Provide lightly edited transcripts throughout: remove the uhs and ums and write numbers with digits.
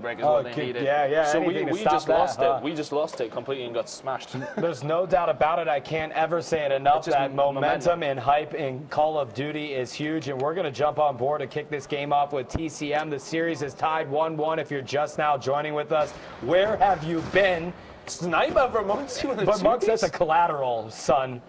break is what they needed. Yeah. So we just lost that, it. We just lost it completely and got smashed. There's no doubt about it. I can't ever say it enough that momentum and hype in Call of Duty is huge, and we're going to jump on board to kick this game off with TCM. The series is tied 1-1 if you're just now joining with us. Where have you been? Sniper for Monks. But Monks, that's a collateral, son.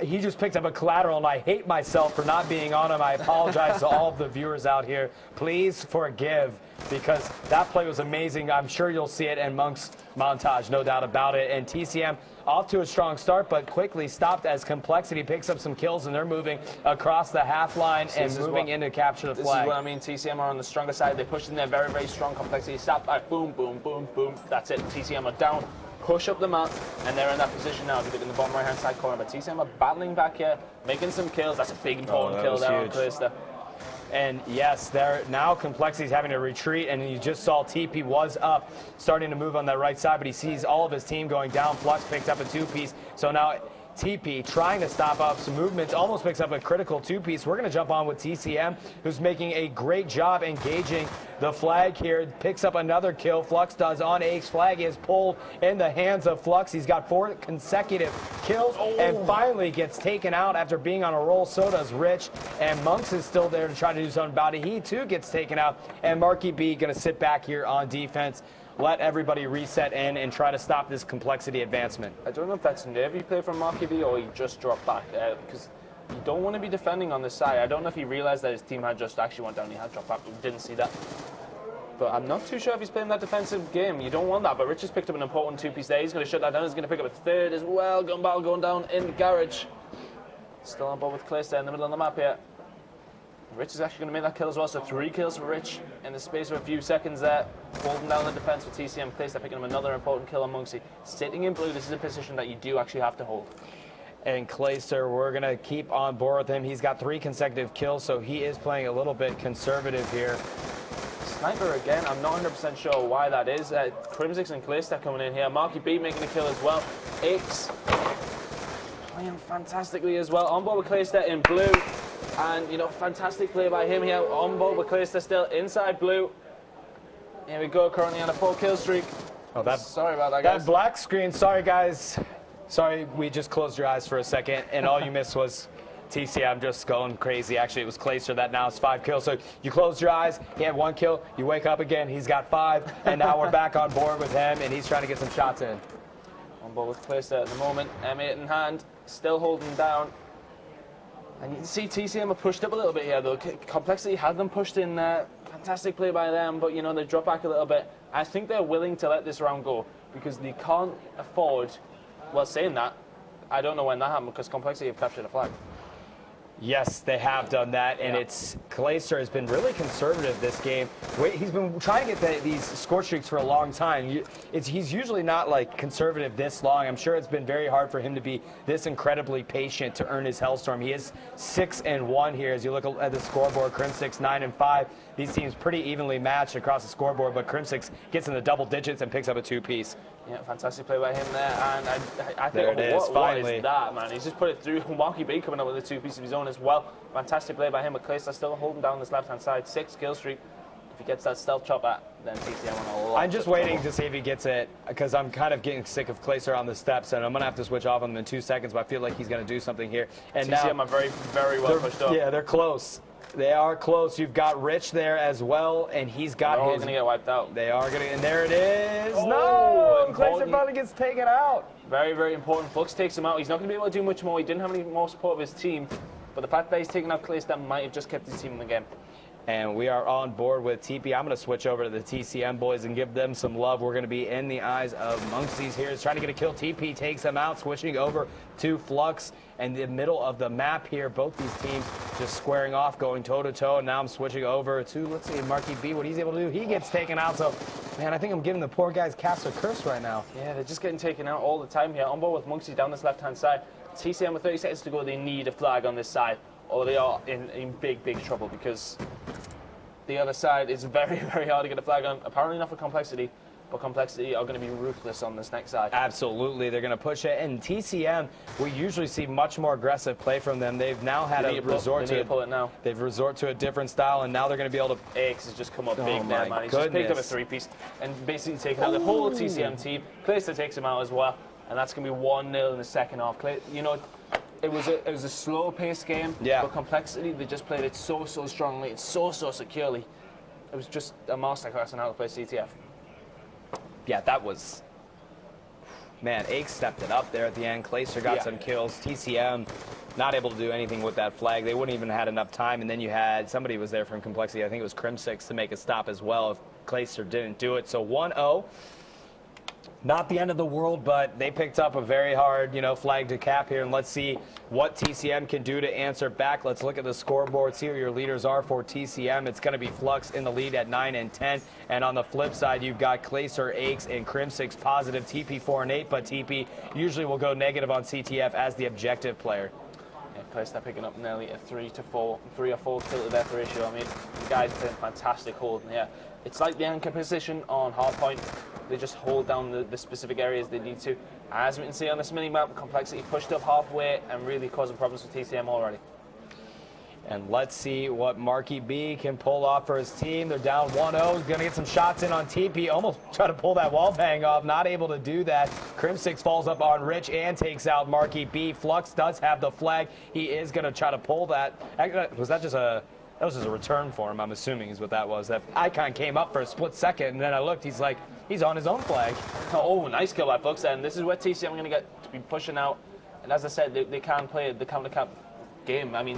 He just picked up a collateral, and I hate myself for not being on him. I apologize to all of the viewers out here. Please forgive, because that play was amazing. I'm sure you'll see it in Monk's montage, no doubt about it. And TCM off to a strong start, but quickly stopped as Complexity picks up some kills, and they're moving across the half line and moving in to capture the flag. This is what I mean. TCM are on the stronger side. They pushed in there very, very strong. Complexity stopped by boom, boom, boom, boom. That's it. TCM are down. Push up the map, and they're in that position now. If you look in the bottom right-hand side corner, but TCM are battling back here, making some kills. That's a big, important kill there on Clayster. And yes, they're now Complexity's having to retreat, and you just saw TP was up, starting to move on that right side, but he sees all of his team going down. Flux picked up a two-piece, so now TP trying to stop up some movements, almost picks up a critical two-piece. We're going to jump on with TCM, who's making a great job engaging the flag here. Picks up another kill. Flux does on Ake's flag. He is pulled in the hands of Flux. He's got 4 consecutive kills and finally gets taken out after being on a roll. So does Rich. And Monks is still there to try to do something about it. He too gets taken out. And Marky B going to sit back here on defense. Let everybody reset in and try to stop this Complexity advancement. I don't know if that's nervy play from Marky B or he just dropped back, because you don't want to be defending on this side. I don't know if he realized that his team had just actually went down. He had dropped back, but we didn't see that. But I'm not too sure if he's playing that defensive game. You don't want that, but Rich has picked up an important two-piece there. He's going to shut that down. He's going to pick up a third as well. Gun battle going down in the garage. Still on board with Clayster in the middle of the map here. Rich is actually going to make that kill as well, so 3 kills for Rich in the space of a few seconds there. Holding down the defense for TCM. Clayster picking up another important kill on Monksy. Sitting in blue, this is a position that you do actually have to hold. And Clayster, we're going to keep on board with him. He's got 3 consecutive kills, so he is playing a little bit conservative here. Sniper again, I'm not 100% sure why that is. Crimsix and Clayster coming in here. Marky B making a kill as well. X playing fantastically as well. On board with Clayster in blue. And, you know, fantastic play by him here. On board with Clayster still inside blue. Here we go, currently on a 4-kill streak. Oh, sorry about that, guys. That black screen, sorry, guys. Sorry, we just closed your eyes for a second, and all you missed was TCM just going crazy. Actually, it was Clayster that now has 5 kills. So you closed your eyes, he had 1 kill, you wake up again, he's got 5, and now we're back on board with him, and he's trying to get some shots in. On board with Clayster at the moment, M8 in hand, still holding down. And you can see TCM have pushed up a little bit here, though. Complexity had them pushed in there. Fantastic play by them, but, you know, they drop back a little bit. I think they're willing to let this round go because they can't afford, well, saying that, I don't know when that happened because Complexity have captured a flag. Yes, they have done that, and it's Clayster has been really conservative this game. He's been trying to get these score streaks for a long time. He's usually not like conservative this long. I'm sure it's been very hard for him to be this incredibly patient to earn his Hellstorm. He is 6-1 here as you look at the scoreboard. Crimsix 9-5. These teams pretty evenly matched across the scoreboard, but Crimsix gets in the double digits and picks up a 2-piece. Yeah, fantastic play by him there, and I think, there it is, what is that, man? He's just put it through. Marky B coming up with a 2-piece of his own as well. Fantastic play by him, but Clayster still holding down this left-hand side. 6-kill streak. If he gets that stealth chopper, then TCM on a lot. I'm just waiting to see if he gets it, because I'm kind of getting sick of Clayster on the steps, and I'm going to have to switch off on him in 2 seconds, but I feel like he's going to do something here. And TCM now, are very, very well pushed up. Yeah, they're close. They are close. You've got Rich there as well, and he's got They're all going to get wiped out. They are going to, and there it is. No! Clayster probably gets taken out. Very, very important. Flux takes him out. He's not going to be able to do much more. He didn't have any more support of his team, but the fact that he's taken out Clayster might have just kept his team in the game. And we are on board with TP. I'm going to switch over to the TCM boys and give them some love. We're going to be in the eyes of Monksies here. He's trying to get a kill. TP takes him out, switching over to Flux. And the middle of the map here, both these teams just squaring off, going toe-to-toe. And now I'm switching over to, let's see, Marky B, what he's able to do. He gets taken out. So, man, I think I'm giving the poor guys cast a curse right now. Yeah, they're just getting taken out all the time here. On board with Monksies down this left-hand side. TCM with 30 seconds to go. They need a flag on this side, or they are in big, big trouble because the other side is very, very hard to get a flag on. Apparently not for Complexity. but Complexity are going to be ruthless on this next side. Absolutely, they're going to push it. And TCM, we usually see much more aggressive play from them. They've now had a resort to pull it now. They've resort to a different style, and now they're going to be able to. Aix has just come up big my there, man. He's goodness. just picked up a three-piece and basically taken out the whole TCM team. Clayster takes him out as well, and that's going to be 1-0 in the second half. You know, it was a slow-paced game, but Complexity, they just played it so strongly, and so securely. It was just a masterclass on how to play CTF. Yeah, that was. Man, Aix stepped it up there at the end. Clayster got some kills. TCM not able to do anything with that flag. They wouldn't even had enough time. And then you had somebody was there from Complexity. I think it was Crim6 to make a stop as well if Clayster didn't do it. So 1-0. Not the end of the world, but they picked up a very hard, flag to cap here. And let's see what TCM can do to answer back. Let's look at the scoreboard, see who your leaders are for TCM. It's going to be Flux in the lead at 9 and 10. And on the flip side, you've got Clayster, Aix, and Crim6 positive, TP 4 and 8. But TP usually will go negative on CTF as the objective player. Yeah, Clayster picking up nearly a 3 or 4 kill to death ratio. I mean, the guys playing fantastic hold. And yeah, it's like the anchor position on hardpoint. They just hold down the specific areas they need to. As we can see on this mini-map, Complexity pushed up halfway and really causing problems for TCM already. And let's see what Marky B can pull off for his team. They're down 1-0. He's going to get some shots in on TP. Almost try to pull that wall bang off. Not able to do that. Crim6 falls up on Rich and takes out Marky B. Flux does have the flag. He is going to try to pull that. Was that just a... That was just a return for him, I'm assuming, is what that was. That icon came up for a split second, and then I looked. He's like, he's on his own flag. Oh, nice kill by Flux. And this is where TCM are going to get to be pushing out. And as I said, they can play the counter-cap game. I mean,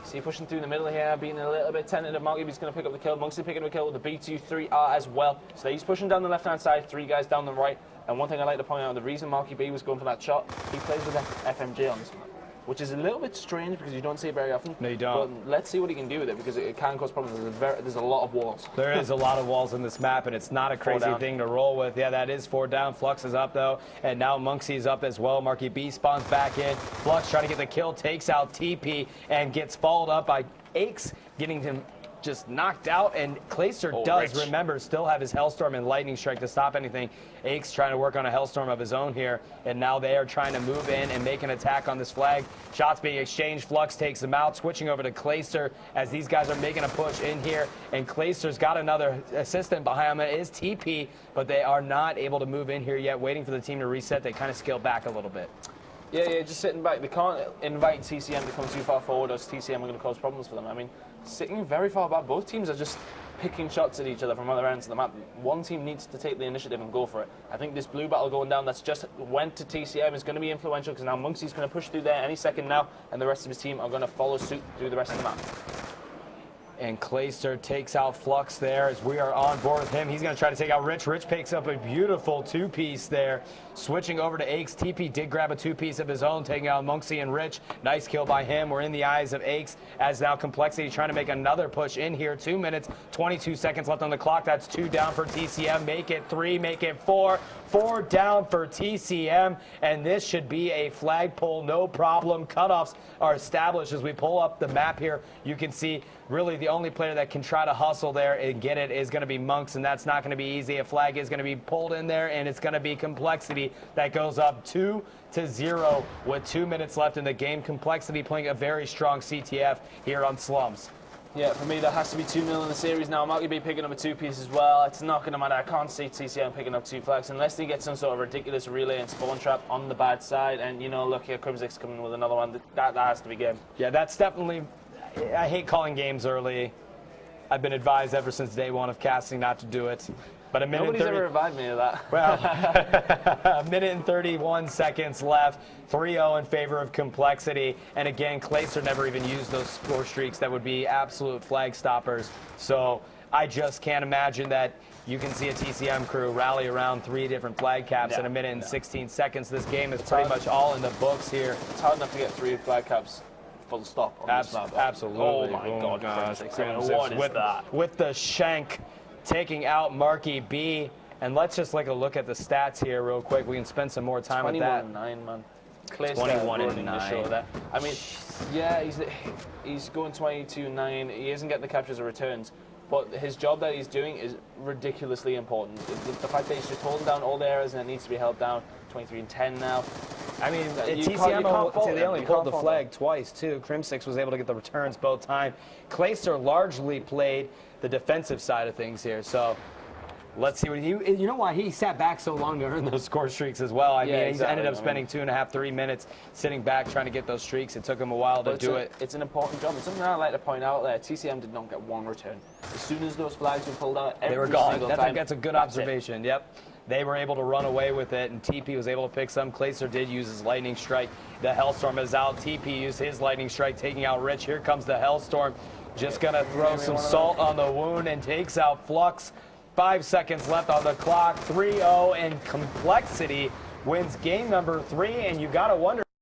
see pushing through the middle here, being a little bit tentative. Marky's going to pick up the kill. Monksy picking up the kill with the B2-3R as well. So he's pushing down the left-hand side, 3 guys down the right. And one thing I'd like to point out, the reason Marky B was going for that shot, he plays with FMJ on this map, which is a little bit strange because you don't see it very often. No, you don't. But let's see what he can do with it because it can cause problems. There's a lot of walls. There is a lot of walls in this map, and it's not a crazy thing to roll with. Yeah, that is 4 down. Flux is up, though, and now Monksy's up as well. Marky B spawns back in. Flux trying to get the kill, takes out TP, and gets followed up by Aix, getting him just knocked out, and Clayster does, remember, still have his Hellstorm and Lightning Strike to stop anything. Aix trying to work on a Hellstorm of his own here, and now they are trying to move in and make an attack on this flag. Shots being exchanged. Flux takes them out, switching over to Clayster as these guys are making a push in here, and Clayster's got another assistant behind him. It is TP, but they are not able to move in here yet, waiting for the team to reset. They kind of scale back a little bit. Yeah, just sitting back. They can't invite TCM to come too far forward, or TCM are going to cause problems for them. I mean, sitting very far back, both teams are just picking shots at each other from other ends of the map. One team needs to take the initiative and go for it. I think this blue battle going down that's just went to TCM is going to be influential because now Monksy's going to push through there any second now, and the rest of his team are going to follow suit through the rest of the map. And Clayster takes out Flux there as we are on board with him. He's going to try to take out Rich. Rich picks up a beautiful 2-piece there. Switching over to Aix. TP did grab a 2-piece of his own, taking out Monksy and Rich. Nice kill by him. We're in the eyes of Aix as now Complexity trying to make another push in here. 2 minutes, 22 seconds left on the clock. That's 2 down for TCM. Make it 3, make it 4. 4 down for TCM, and this should be a flagpole, no problem. Cutoffs are established as we pull up the map here. You can see really the only player that can try to hustle there and get it is going to be Monks, and that's not going to be easy. A flag is going to be pulled in there, and it's going to be Complexity that goes up 2-0 with 2 minutes left in the game. Complexity playing a very strong CTF here on Slums. Yeah, for me, that has to be 2-0 in the series now. Marky B picking up a 2-piece as well. It's not going to matter. I can't see TCM picking up 2 flags unless they get some sort of ridiculous relay and spawn trap on the bad side. And, look here, Crim6 coming with another one. That has to be game. Yeah, that's definitely... I hate calling games early. I've been advised ever since day one of casting not to do it. But a minute Nobody's ever reminded me of that. Well, a minute and 31 seconds left. 3-0 in favor of Complexity. And again, Clayster never even used those score streaks that would be absolute flag stoppers. So I just can't imagine that you can see a TCM crew rally around 3 different flag caps in a minute and 16 seconds. This game is pretty much all in the books here. It's hard enough to get 3 flag caps. Full stop. Absolutely. Oh my God. What is that? With the shank taking out Marky B. And let's just take a look at the stats here real quick. We can spend some more time with that. 21-9, man. Clayster 21-9. The show there. I mean, yeah, he's going 22-9. He isn't getting the captures or returns. But his job that he's doing is ridiculously important. The fact that he's just holding down all the errors and it needs to be held down. 23 and 10 now. I mean, TCM they only pulled the flag twice, too. Crimsix was able to get the returns both times. Clayster largely played the defensive side of things here, so let's see what you know why he sat back so long to earn those score streaks as well. I mean, exactly. He's ended up spending 2.5, 3 minutes sitting back trying to get those streaks. It took him a while to do it. It's an important job. It's something I'd like to point out there. TCM did not get one return. As soon as those flags were pulled out, they were gone. That's a good observation. Yep. They were able to run away with it, and TP was able to pick some. Clayster did use his lightning strike. The Hellstorm is out. TP used his lightning strike, taking out Rich. Here comes the Hellstorm. Just going to throw some salt on the wound and takes out Flux. 5 seconds left on the clock. 3-0, and Complexity wins game number 3, and you got to wonder